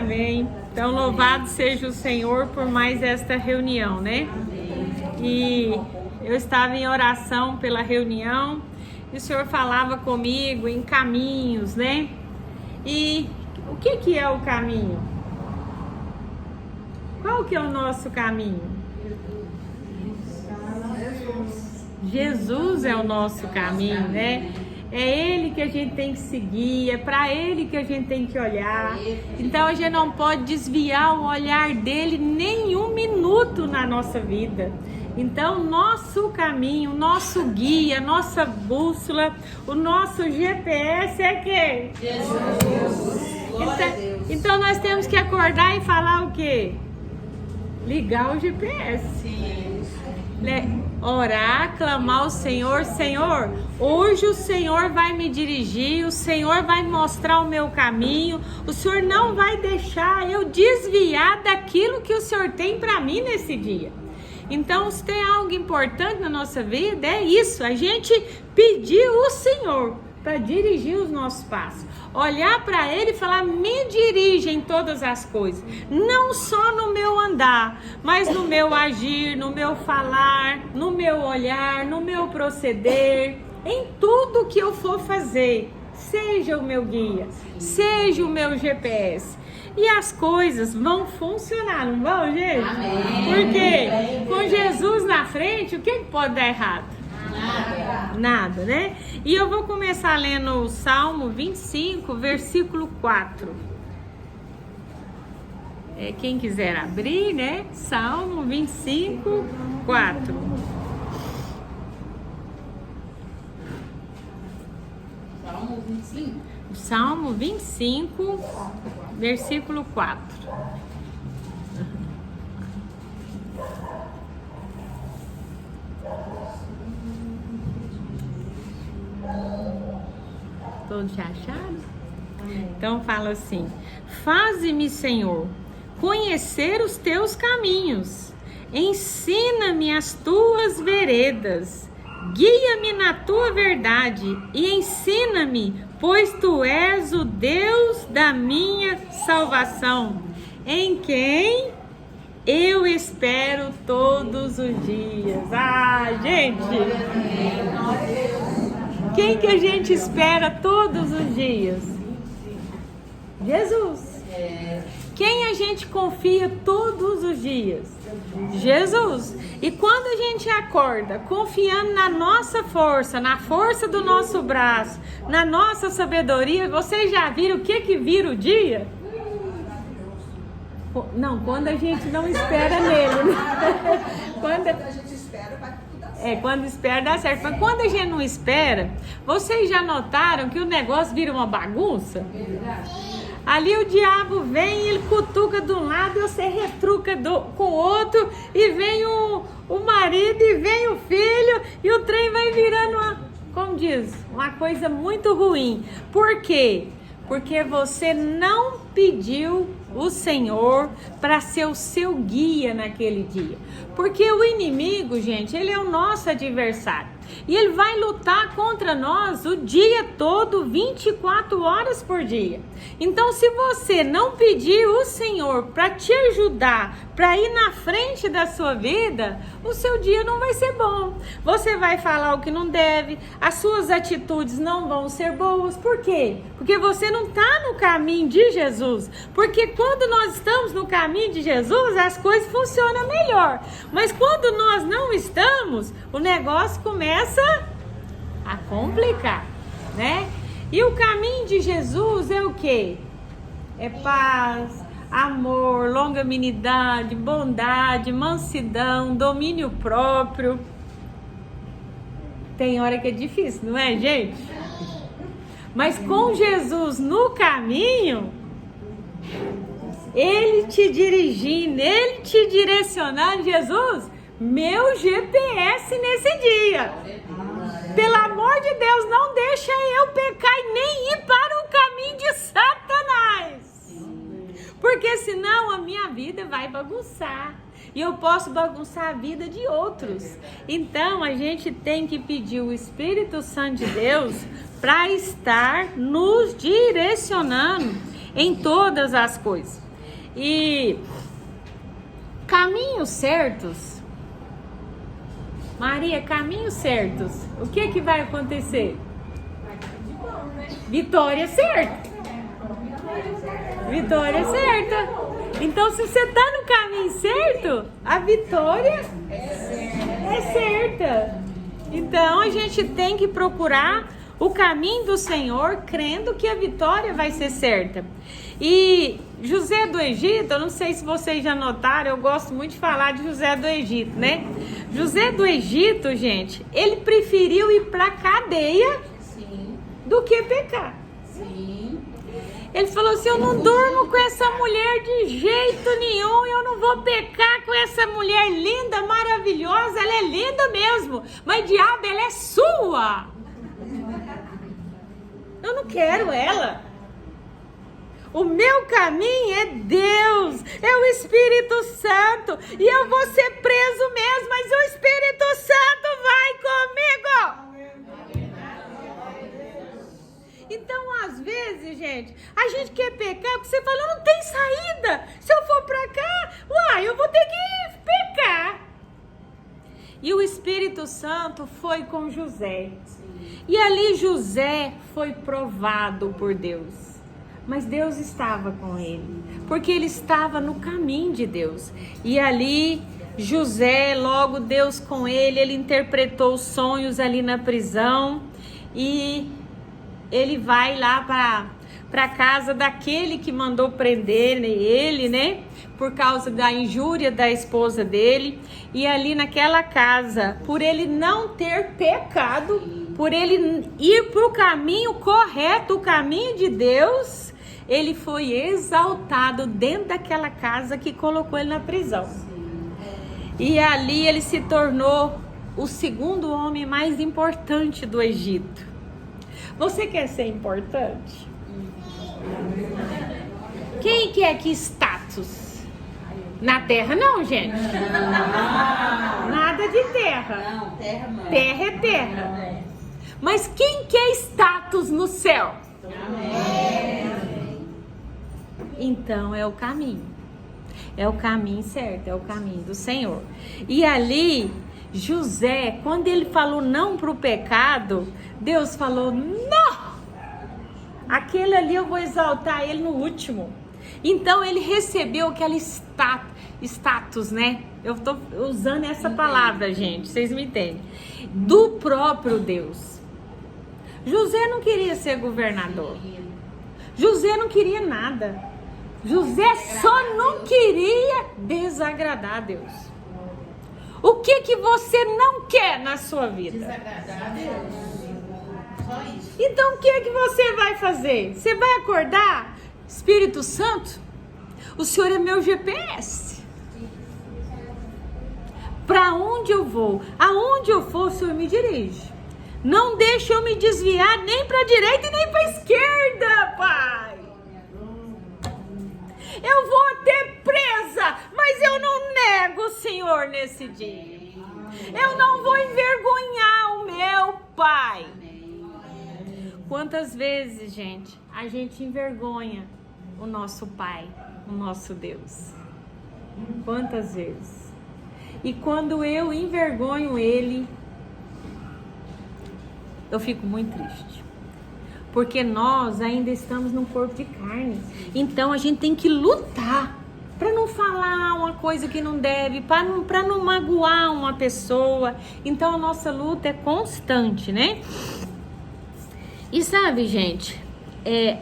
Amém. Então, louvado seja o Senhor por mais esta reunião, né? E eu estava em oração pela reunião e o Senhor falava comigo em caminhos, né? E o que é o caminho? Qual que é o nosso caminho? Jesus é o nosso caminho, né? É Ele que a gente tem que seguir, é para Ele que a gente tem que olhar. Então a gente não pode desviar o olhar dele nem um minuto na nossa vida. Então nosso caminho, nosso guia, nossa bússola, o nosso GPS é quem? Jesus. Então nós temos que acordar e falar o quê? Ligar o GPS. Sim. Orar, clamar ao Senhor: Senhor, hoje o Senhor vai me dirigir, o Senhor vai mostrar o meu caminho, o Senhor não vai deixar eu desviar daquilo que o Senhor tem para mim nesse dia. Então, se tem algo importante na nossa vida, é isso, a gente pedir o Senhor para dirigir os nossos passos, olhar para Ele e falar: me dirige em todas as coisas, não só no meu andar, mas no meu agir, no meu falar, no meu olhar, no meu proceder, em tudo que eu for fazer, seja o meu guia, seja o meu GPS. E as coisas vão funcionar, não vão, gente? Amém. Porque com Jesus na frente, o que pode dar errado? Nada, né? E eu vou começar lendo o Salmo 25, versículo 4. Quem quiser abrir, né? Salmo 25, 4. Salmo 25. Salmo 25, versículo 4. Todos já acharam? Então fala assim: faze-me, Senhor, conhecer os teus caminhos, ensina-me as tuas veredas, guia-me na tua verdade e ensina-me, pois tu és o Deus da minha salvação, em quem eu espero todos os dias. Ah, gente! Quem que a gente espera todos os dias? Jesus. Quem a gente confia todos os dias? Jesus. E quando a gente acorda confiando na nossa força, na força do nosso braço, na nossa sabedoria, vocês já viram o que vira o dia? Não, quando a gente não espera nele, né? Quando a gente espera, vai tudo dar certo. Quando espera dá certo. Mas quando a gente não espera, vocês já notaram que o negócio vira uma bagunça? Ali o diabo vem, ele cutuca de um lado, você retruca com o outro, e vem o marido, e vem o filho, e o trem vai virando como diz, uma coisa muito ruim. Por quê? Porque você não pediu o Senhor para ser o seu guia naquele dia. Porque o inimigo, gente, ele é o nosso adversário. E ele vai lutar contra nós o dia todo, 24 horas por dia. Então, se você não pedir o Senhor para te ajudar, para ir na frente da sua vida, o seu dia não vai ser bom. Você vai falar o que não deve, as suas atitudes não vão ser boas. Por quê? Porque você não está no caminho de Jesus. Porque quando nós estamos no caminho de Jesus, as coisas funcionam melhor. Mas quando nós não estamos, o negócio começa a complicar, né? E o caminho de Jesus é o quê? É paz, amor, longanimidade, bondade, mansidão, domínio próprio. Tem hora que é difícil, não é, gente? Mas com Jesus no caminho, Ele te dirigindo, Ele te direcionando, Jesus, meu GPS nesse dia. Pelo amor de Deus, não deixa eu pecar e nem ir para o caminho de Satanás. Porque senão a minha vida vai bagunçar. E eu posso bagunçar a vida de outros. Então a gente tem que pedir o Espírito Santo de Deus para estar nos direcionando em todas as coisas. E caminhos certos, Maria, caminhos certos, o que vai acontecer? Vitória certa. Vitória certa. Então, se você está no caminho certo, a vitória é certa. Então, a gente tem que procurar o caminho do Senhor, crendo que a vitória vai ser certa. E José do Egito, eu não sei se vocês já notaram, eu gosto muito de falar de José do Egito, né? José do Egito, gente, ele preferiu ir para a cadeia do que pecar. Sim. Ele falou assim, eu não durmo com essa mulher de jeito nenhum, eu não vou pecar com essa mulher linda, maravilhosa, ela é linda mesmo, mas diabo, ela é sua. Eu não quero ela. O meu caminho é Deus, é o Espírito Santo, e eu vou ser preso mesmo, mas o Espírito Santo vai comigo. Então, às vezes, gente, a gente quer pecar porque você fala, não tem saída. Se eu for pra cá, eu vou ter que pecar. E o Espírito Santo foi com José. E ali José foi provado por Deus. Mas Deus estava com ele, porque ele estava no caminho de Deus. E ali José, logo Deus com ele interpretou os sonhos ali na prisão. E ele vai lá para a casa daquele que mandou prender ele, né? Por causa da injúria da esposa dele. E ali naquela casa, por ele não ter pecado, por ele ir para o caminho correto, o caminho de Deus, ele foi exaltado dentro daquela casa que colocou ele na prisão. E ali ele se tornou o segundo homem mais importante do Egito. Você quer ser importante? Quem quer aqui status? Na terra não, gente. Nada de terra. Não, terra não. Terra é terra. Mas quem quer status no céu? Amém. Então é o caminho. É o caminho certo, é o caminho do Senhor. E ali, José, quando ele falou não para o pecado, Deus falou, não! Aquele ali eu vou exaltar ele no último. Então ele recebeu aquele status, né? Eu estou usando essa palavra, gente, vocês me entendem. Do próprio Deus. José não queria ser governador. José não queria nada. José só não queria desagradar a Deus. O que você não quer na sua vida? Desagradar a Deus. Só isso. Então o que você vai fazer? Você vai acordar? Espírito Santo, o Senhor é meu GPS. Para onde eu vou? Aonde eu for, o Senhor me dirige. Não deixe eu me desviar nem para a direita e nem para a esquerda, Pai. Eu vou até presa, mas eu não nego o Senhor nesse dia. Eu não vou envergonhar o meu Pai. Quantas vezes, gente, a gente envergonha o nosso Pai, o nosso Deus? Quantas vezes? E quando eu envergonho Ele, eu fico muito triste. Porque nós ainda estamos num corpo de carne. Então a gente tem que lutar para não falar uma coisa que não deve, para não magoar uma pessoa. Então a nossa luta é constante, né? E sabe, gente,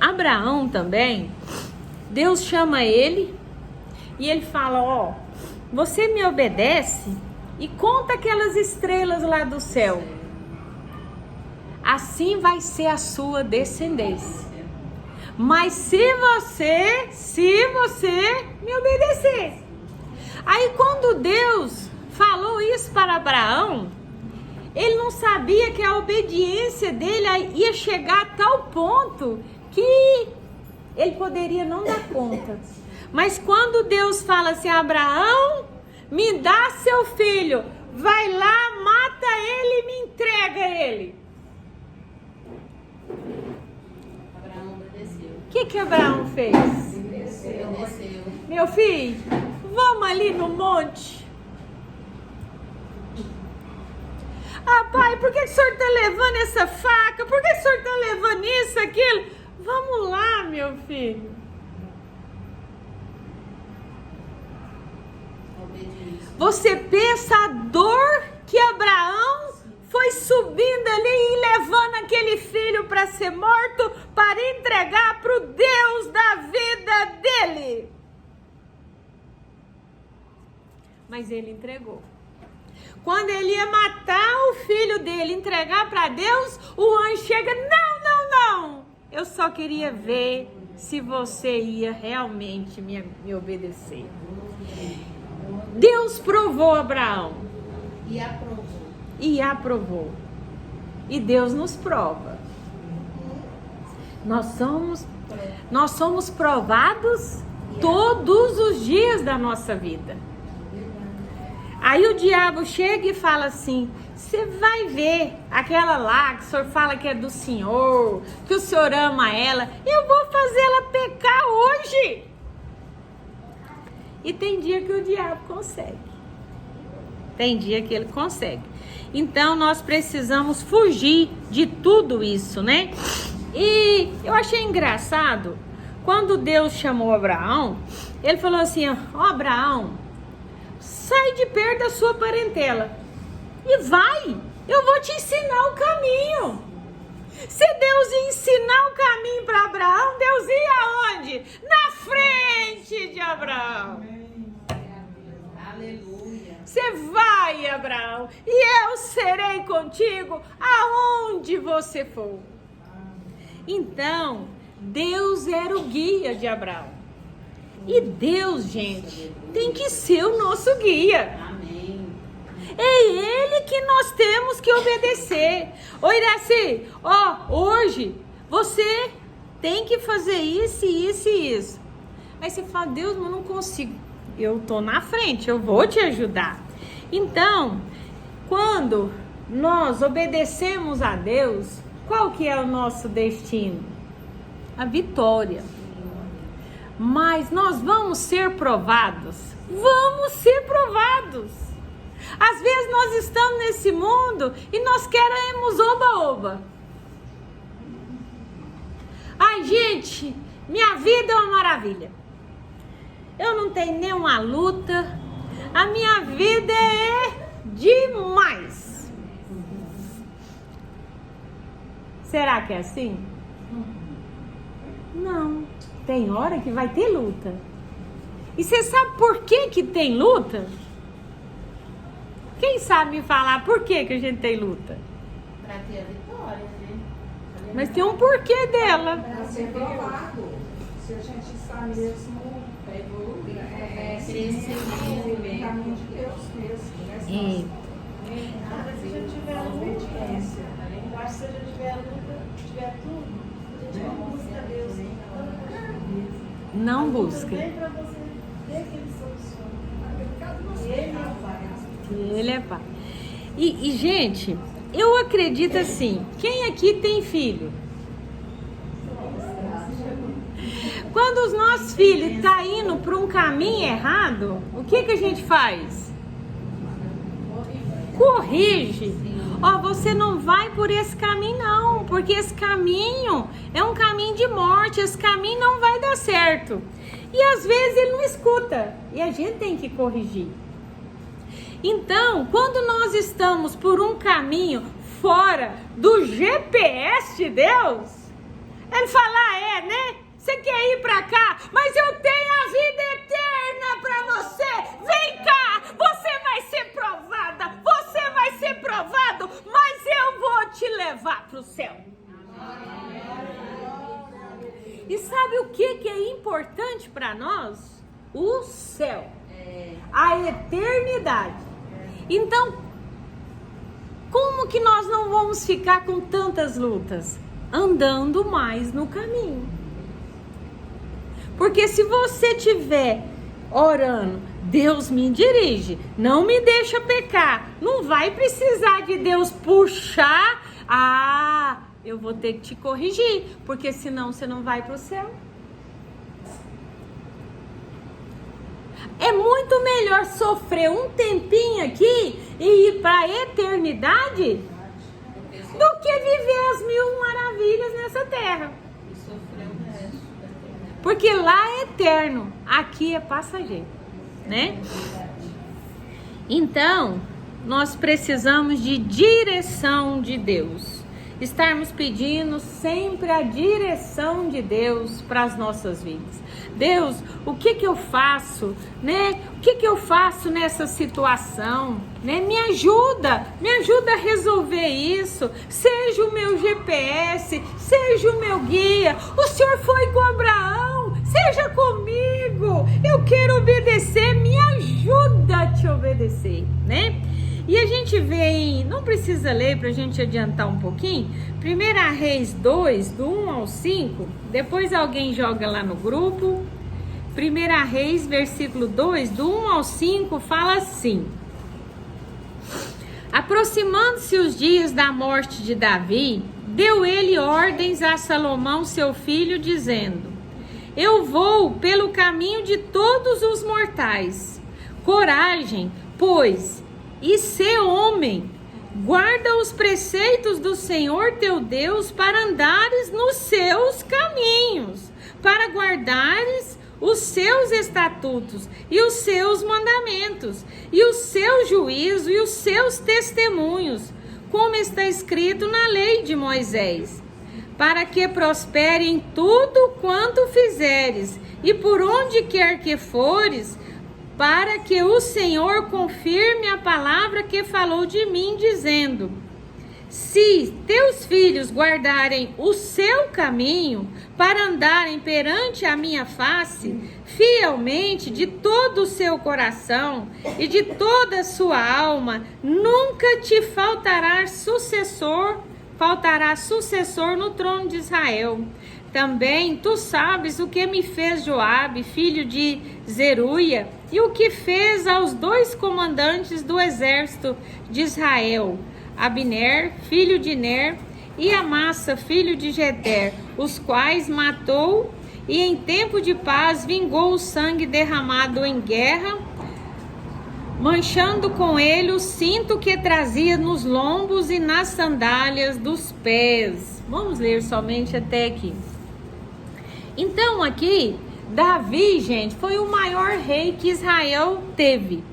Abraão também, Deus chama ele e ele fala, ó, você me obedece e conta aquelas estrelas lá do céu. Assim vai ser a sua descendência. Mas se você me obedecer. Aí quando Deus falou isso para Abraão, ele não sabia que a obediência dele ia chegar a tal ponto que ele poderia não dar conta. Mas quando Deus fala assim, Abraão, me dá seu filho, vai lá, mata ele e me entrega ele. Abraão obedeceu. O que Abraão fez? Obedeceu. Meu filho, vamos ali no monte. Ah, pai, por que o senhor está levando essa faca? Por que o senhor está levando isso, aquilo? Vamos lá, meu filho. Você pensa a dor que Abraão foi subindo ali e levando aquele filho para ser morto, para entregar para o Deus da vida dele. Mas ele entregou. Quando ele ia matar o filho dele, entregar para Deus, o anjo chega, não. Eu só queria ver se você ia realmente me obedecer. Deus provou Abraão. E aprovou. E Deus nos prova. Nós somos provados todos os dias da nossa vida. Aí o diabo chega e fala assim: você vai ver aquela lá que o senhor fala que é do senhor, que o senhor ama ela, eu vou fazer ela pecar hoje. E tem dia que o diabo consegue. Tem dia que ele consegue. Então nós precisamos fugir de tudo isso, né? E eu achei engraçado, quando Deus chamou Abraão, ele falou assim: ó, Abraão, sai de perto da sua parentela e vai, eu vou te ensinar o caminho. Se Deus ia ensinar o caminho para Abraão, Deus ia aonde? Na frente de Abraão. Aleluia. Você vai, Abraão, e eu serei contigo aonde você for. Então, Deus era o guia de Abraão. E Deus, gente, tem que ser o nosso guia. Amém. É Ele que nós temos que obedecer. Ô Iraci, hoje você tem que fazer isso, isso e isso. Aí você fala: Deus, mas eu não consigo. Eu tô na frente, eu vou te ajudar. Então, quando nós obedecemos a Deus, qual que é o nosso destino? A vitória. Mas nós vamos ser provados. Vamos ser provados. Às vezes nós estamos nesse mundo e nós queremos oba-oba. Ai, gente, minha vida é uma maravilha. Eu não tenho nenhuma luta. A minha vida é demais. Será que é assim? Não. Tem hora que vai ter luta. E você sabe por que tem luta? Quem sabe me falar por que a gente tem luta? Para ter a vitória, né? Mas tem um porquê dela. Para ser provado. Se a gente está mesmo Para evoluir, crescer no caminho de Deus mesmo, né? Se já tiver obediência, eu acho que se já tiver luta, tiver tudo, a gente não busca Deus. Não busca. Vem para você ver que Ele soluciona. Ele é o Pai. Ele é pai. E, gente, eu acredito assim: quem aqui tem filho? Quando os nossos filhos estão indo para um caminho errado, o que a gente faz? Corrige. Ó, você não vai por esse caminho não, porque esse caminho é um caminho de morte, esse caminho não vai dar certo. E às vezes ele não escuta, e a gente tem que corrigir. Então, quando nós estamos por um caminho fora do GPS de Deus, ele fala: né? Você quer ir para cá, mas eu tenho a vida eterna para você. Vem cá, você vai ser provada, você vai ser provado, mas eu vou te levar para o céu. E sabe o que é importante para nós? O céu, a eternidade. Então, como que nós não vamos ficar com tantas lutas? Andando mais no caminho. Porque se você estiver orando, Deus me dirige, não me deixa pecar, não vai precisar de Deus puxar. Eu vou ter que te corrigir, porque senão você não vai para o céu. É muito melhor sofrer um tempinho aqui e ir para a eternidade do que viver as 1000 maravilhas nessa terra. E sofreu o resto da terra. Porque lá é eterno, aqui é passageiro, né? Então, nós precisamos de direção de Deus. Estarmos pedindo sempre a direção de Deus para as nossas vidas. Deus, o que eu faço, né? O que eu faço nessa situação, né? Me ajuda a resolver isso. Seja o meu GPS, seja o meu guia. O Senhor foi com Abraão, seja comigo. Eu quero obedecer, me ajuda a te obedecer, né? E a gente vê, não precisa ler para a gente adiantar um pouquinho, 1 Reis 2, do 1 ao 5, depois alguém joga lá no grupo. 1 Reis, versículo 2, do 1 ao 5, fala assim: aproximando-se os dias da morte de Davi, deu ele ordens a Salomão, seu filho, dizendo: eu vou pelo caminho de todos os mortais. Coragem, pois, e sê homem, guarda os preceitos do Senhor teu Deus para andares nos seus caminhos, para guardares os seus estatutos e os seus mandamentos, e o seu juízo e os seus testemunhos, como está escrito na lei de Moisés, para que prospere em tudo quanto fizeres, e por onde quer que fores, para que o Senhor confirme a palavra que falou de mim, dizendo: se teus filhos guardarem o seu caminho, para andarem perante a minha face, fielmente, de todo o seu coração e de toda a sua alma, nunca te faltará sucessor no trono de Israel. Também tu sabes o que me fez Joabe, filho de Zeruia, e o que fez aos 2 comandantes do exército de Israel, Abner, filho de Ner, e Amassa, filho de Jeter, os quais matou, e em tempo de paz vingou o sangue derramado em guerra, manchando com ele o cinto que trazia nos lombos e nas sandálias dos pés. Vamos ler somente até aqui. Então aqui, Davi, gente, foi o maior rei que Israel teve.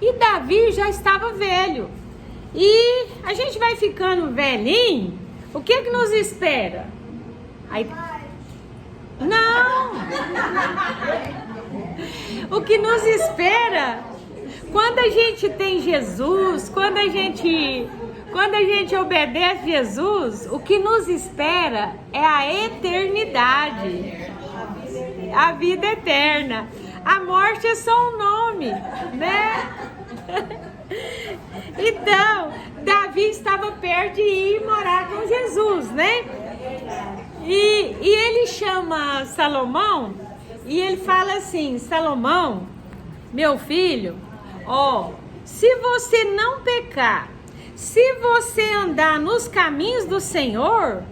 E Davi já estava velho. E a gente vai ficando velhinho, o que nos espera? Aí... Não! O que nos espera, quando a gente tem Jesus, quando a gente obedece Jesus, o que nos espera é a eternidade, a vida eterna. A morte é só um nome, né? Então, Davi estava perto de ir morar com Jesus, né? E ele chama Salomão e ele fala assim: Salomão, meu filho, se você não pecar, se você andar nos caminhos do Senhor,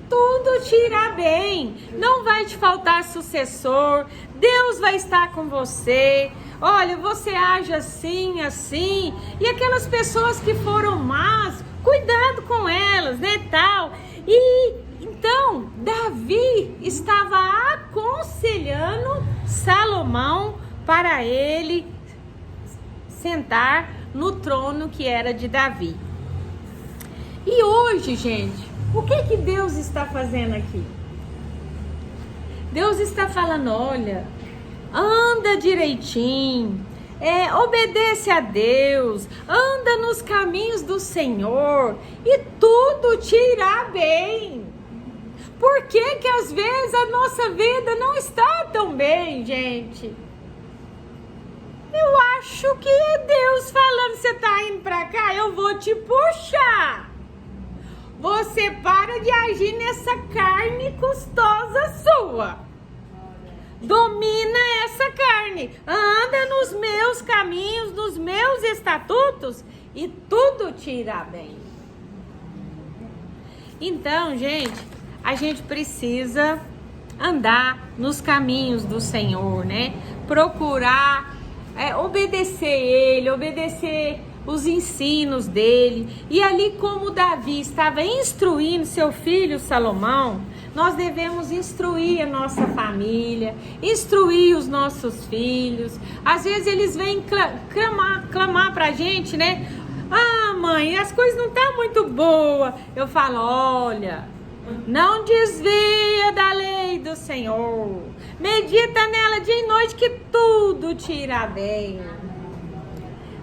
tudo te irá bem, não vai te faltar sucessor, Deus vai estar com você. Olha, você age assim, assim, e aquelas pessoas que foram más, cuidado com elas, né, tal. E então, Davi estava aconselhando Salomão para ele sentar no trono que era de Davi. E hoje, gente, o que Deus está fazendo aqui? Deus está falando: olha, anda direitinho, obedece a Deus, anda nos caminhos do Senhor e tudo te irá bem. Por que que às vezes a nossa vida não está tão bem, gente? Eu acho que é Deus falando: você está indo para cá, eu vou te puxar. Você para de agir nessa carne custosa sua. Domina essa carne. Anda nos meus caminhos, nos meus estatutos e tudo te irá bem. Então, gente, a gente precisa andar nos caminhos do Senhor, né? Procurar obedecer ele, obedecer os ensinos dele. E ali, como Davi estava instruindo seu filho Salomão, nós devemos instruir a nossa família, instruir os nossos filhos. Às vezes eles vêm clamar pra gente, né? Ah, mãe, as coisas não estão muito boas. Eu falo, olha, não desvia da lei do Senhor. Medita nela dia e noite que tudo te irá bem.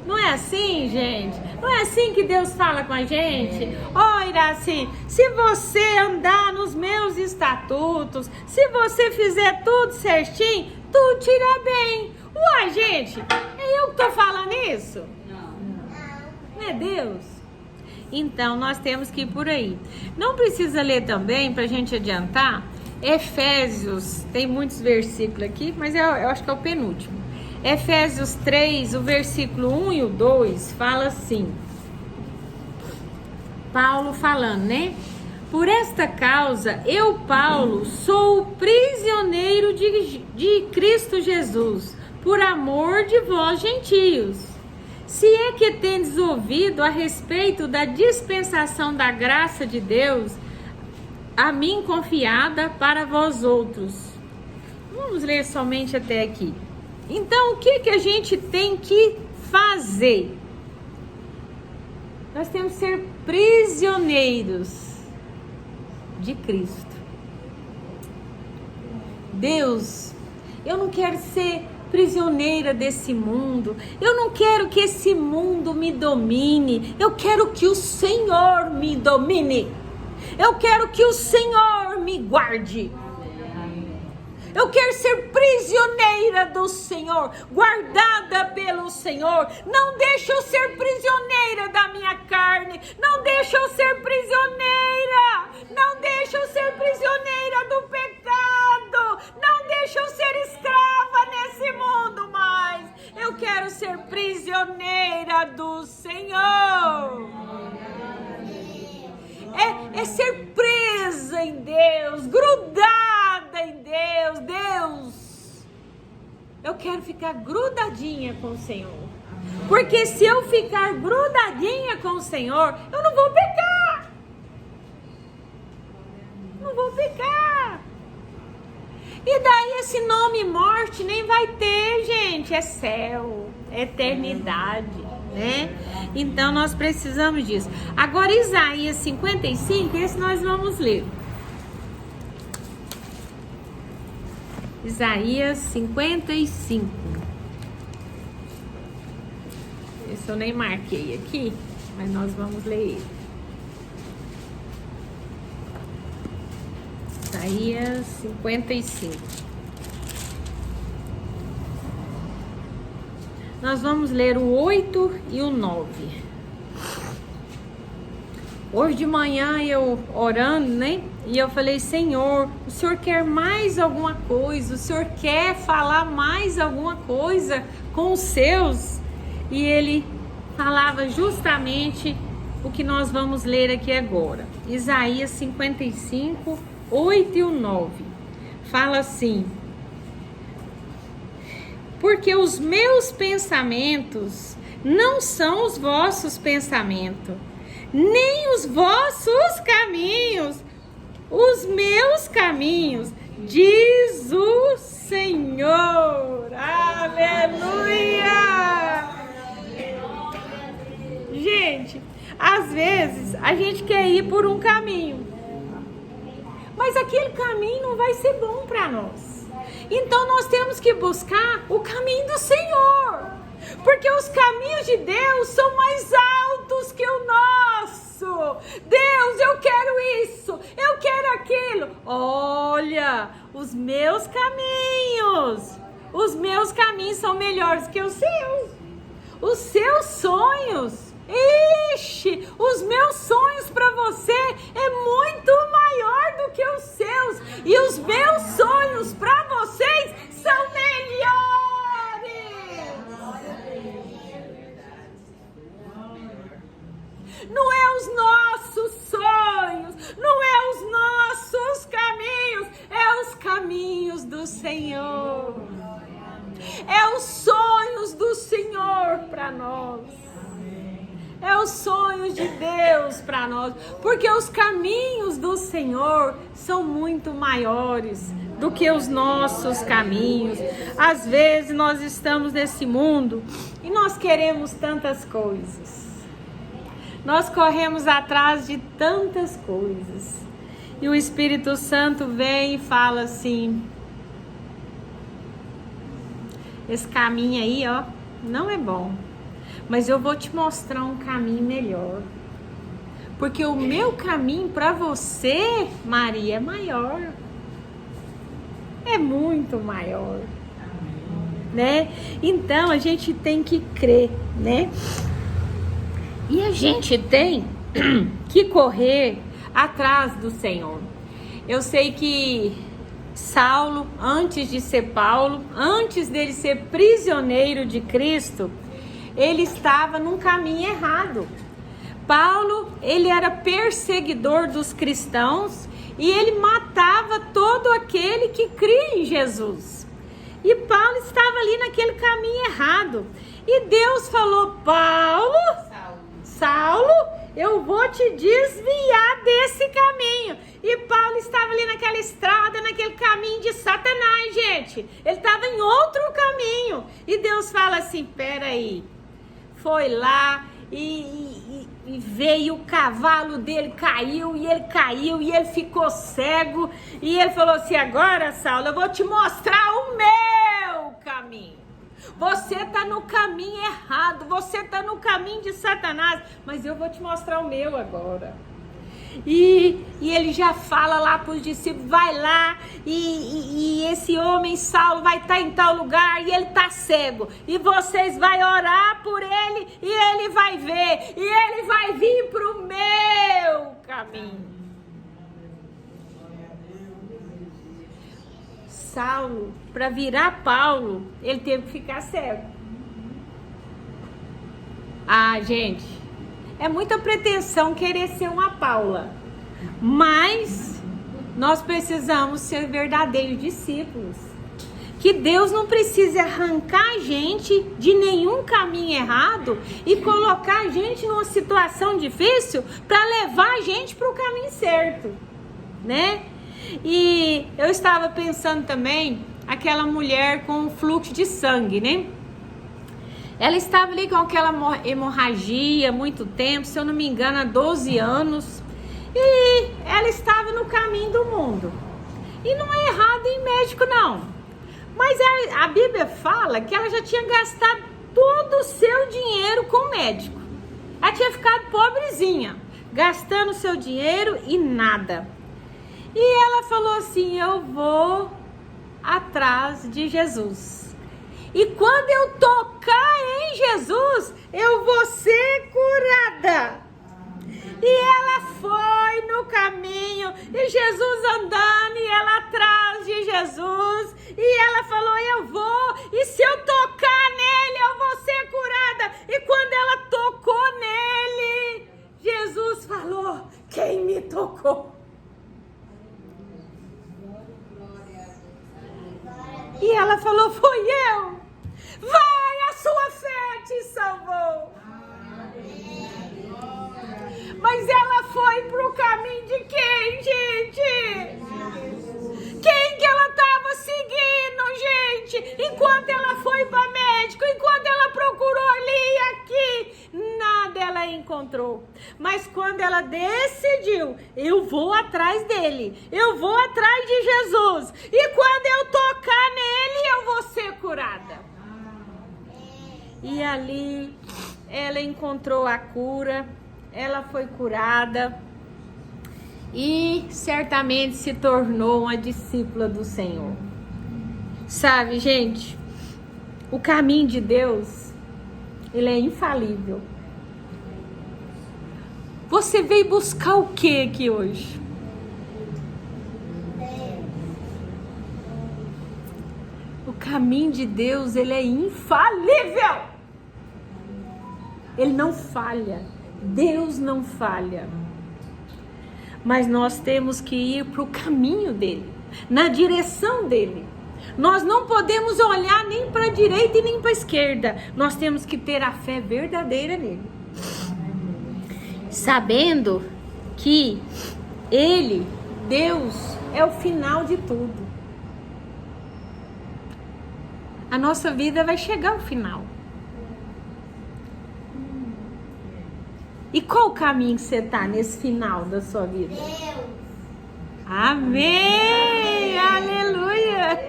Não é assim, gente? Não é assim que Deus fala com a gente? Ó, Iraci, se você andar nos meus estatutos, se você fizer tudo certinho, tudo te irá bem. Uai, gente, é eu que tô falando isso? Não é Deus? Então, nós temos que ir por aí. Não precisa ler também, pra gente adiantar, Efésios, tem muitos versículos aqui, mas eu acho que é o penúltimo. Efésios 3, o versículo 1 e o 2, fala assim, Paulo falando, né? Por esta causa, eu, Paulo, sou prisioneiro de Cristo Jesus, por amor de vós, gentios. Se é que tendes ouvido a respeito da dispensação da graça de Deus, a mim confiada para vós outros. Vamos ler somente até aqui. Então, o que a gente tem que fazer? Nós temos que ser prisioneiros de Cristo. Deus, eu não quero ser prisioneira desse mundo. Eu não quero que esse mundo me domine. Eu quero que o Senhor me domine. Eu quero que o Senhor me guarde. Eu quero ser prisioneira do Senhor, guardada pelo Senhor. Não deixa eu ser prisioneira da minha carne. Não deixa eu ser prisioneira. Não deixa eu ser prisioneira do pecado. Não deixa eu ser escrava nesse mundo mais. Eu quero ser prisioneira do Senhor. É ser presa em Deus, grudada em Deus. Deus, eu quero ficar grudadinha com o Senhor. Porque se eu ficar grudadinha com o Senhor, eu não vou pecar. Não vou pecar. E daí esse nome morte nem vai ter, gente. É céu, é eternidade, né? Então nós precisamos disso. Agora Isaías 55, esse nós vamos ler. Isaías 55. Esse eu nem marquei aqui, mas nós vamos ler ele. Isaías 55. Nós vamos ler o 8 e o 9. Hoje de manhã eu orando, né? E eu falei, Senhor, o Senhor quer mais alguma coisa? O Senhor quer falar mais alguma coisa com os seus? E ele falava justamente o que nós vamos ler aqui agora. Isaías 55, 8 e o 9. Fala assim: porque os meus pensamentos não são os vossos pensamentos, nem os vossos caminhos, os meus caminhos, diz o Senhor. Aleluia! Gente, às vezes a gente quer ir por um caminho, mas aquele caminho não vai ser bom para nós. Então nós temos que buscar o caminho do Senhor, porque os caminhos de Deus são mais altos que o nosso. Deus, eu quero isso, eu quero aquilo. Olha, os meus caminhos são melhores que os seus. Os seus sonhos, ixi, os meus sonhos para você é muito maior do que os seus. E os meus sonhos para vocês são melhores. Não é os nossos sonhos, não é os nossos caminhos, é os caminhos do Senhor. É os sonhos do para nós. É os sonhos de Deus para nós, porque os caminhos do Senhor são muito maiores do que os nossos caminhos. Às vezes nós estamos nesse mundo e nós queremos tantas coisas. Nós corremos atrás de tantas coisas. E o Espírito Santo vem e fala assim: esse caminho aí, ó, não é bom. Mas eu vou te mostrar um caminho melhor. Porque o meu caminho para você, Maria, é maior. É muito maior. Né? Então a gente tem que crer, né? E a gente tem que correr atrás do Senhor. Eu sei que Saulo, antes de ser Paulo, antes dele ser prisioneiro de Cristo, ele estava num caminho errado. Paulo, ele era perseguidor dos cristãos e ele matava todo aquele que cria em Jesus. E Paulo estava ali naquele caminho errado. E Deus falou: Saulo, eu vou te desviar desse caminho. E Paulo estava ali naquela estrada, naquele caminho de Satanás, gente. Ele estava em outro caminho. E Deus fala assim: peraí. Foi lá e veio o cavalo dele, caiu e ele ficou cego. E ele falou assim: agora, Saulo, eu vou te mostrar o meu caminho. Você está no caminho errado, você está no caminho de Satanás, mas eu vou te mostrar o meu agora. E ele já fala lá para os discípulos: vai lá e esse homem Saulo vai estar em tal lugar e ele está cego. E vocês vão orar por ele e ele vai ver. E ele vai vir para o meu caminho. Saulo, para virar Paulo, ele teve que ficar cego. Ah, gente, é muita pretensão querer ser uma Paula, mas nós precisamos ser verdadeiros discípulos. Que Deus não precise arrancar a gente de nenhum caminho errado e colocar a gente numa situação difícil para levar a gente para o caminho certo, né? E eu estava pensando também, aquela mulher com fluxo de sangue, né? Ela estava ali com aquela hemorragia há muito tempo, se eu não me engano, há 12 anos. E ela estava no caminho do mundo. E não é errado em médico, não. Mas a Bíblia fala que ela já tinha gastado todo o seu dinheiro com o médico. Ela tinha ficado pobrezinha, gastando o seu dinheiro e nada. E ela falou assim: eu vou atrás de Jesus. E quando eu tocar em Jesus, eu vou ser curada. E ela foi no caminho, e Jesus andando, e ela atrás de Jesus. E ela falou: eu vou, e se eu tocar nele, eu vou ser curada. E quando ela tocou nele, Jesus falou: quem me tocou? E ela falou: foi eu. Vai, a sua fé te salvou. Mas ela foi pro caminho de quem, gente? Quem que ela estava seguindo, gente? Enquanto ela foi para médico, enquanto ela procurou ali e aqui, nada ela encontrou. Mas quando ela decidiu: eu vou atrás dele, eu vou atrás de Jesus, e quando eu tocar nele, eu vou ser curada. E ali ela encontrou a cura, ela foi curada e certamente se tornou uma discípula do Senhor. Sabe, gente, o caminho de Deus, ele é infalível. Você veio buscar o que aqui hoje? O caminho de Deus, ele é infalível. Ele não falha. Deus não falha. Mas nós temos que ir para o caminho dele, na direção dele. Nós não podemos olhar nem para a direita e nem para a esquerda. Nós temos que ter a fé verdadeira nele. Sabendo que ele, Deus, é o final de tudo. A nossa vida vai chegar ao final. E qual o caminho que você está nesse final da sua vida? Deus. Amém! Aleluia!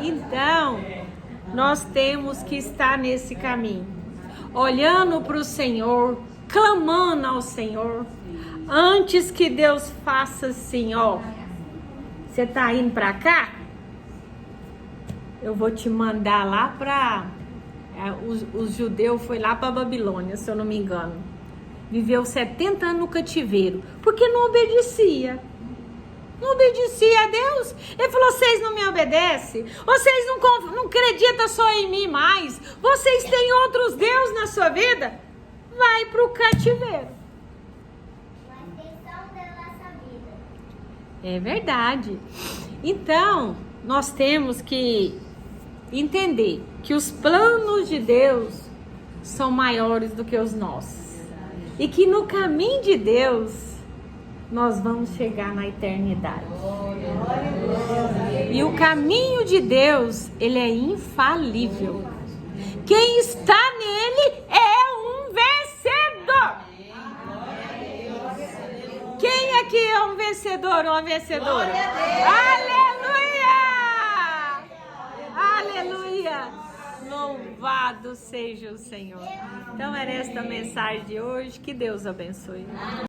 Então, nós temos que estar nesse caminho, olhando para o Senhor, clamando ao Senhor, antes que Deus faça assim, ó, você está indo para cá? Eu vou te mandar lá para... Os judeus foi lá para Babilônia, se eu não me engano. Viveu 70 anos no cativeiro, porque não obedecia. Não obedecia a Deus. Ele falou, vocês não me obedecem? Vocês não acreditam só em mim mais? Vocês têm outros deuses na sua vida? Vai para o cativeiro. É verdade. Então, nós temos que entender que os planos de Deus são maiores do que os nossos. E que no caminho de Deus, nós vamos chegar na eternidade. E o caminho de Deus, ele é infalível. Quem está nele é um vencedor. Quem aqui é um vencedor ou uma vencedora? Aleluia! Aleluia! Louvado seja o Senhor. Então era esta mensagem de hoje. Que Deus abençoe.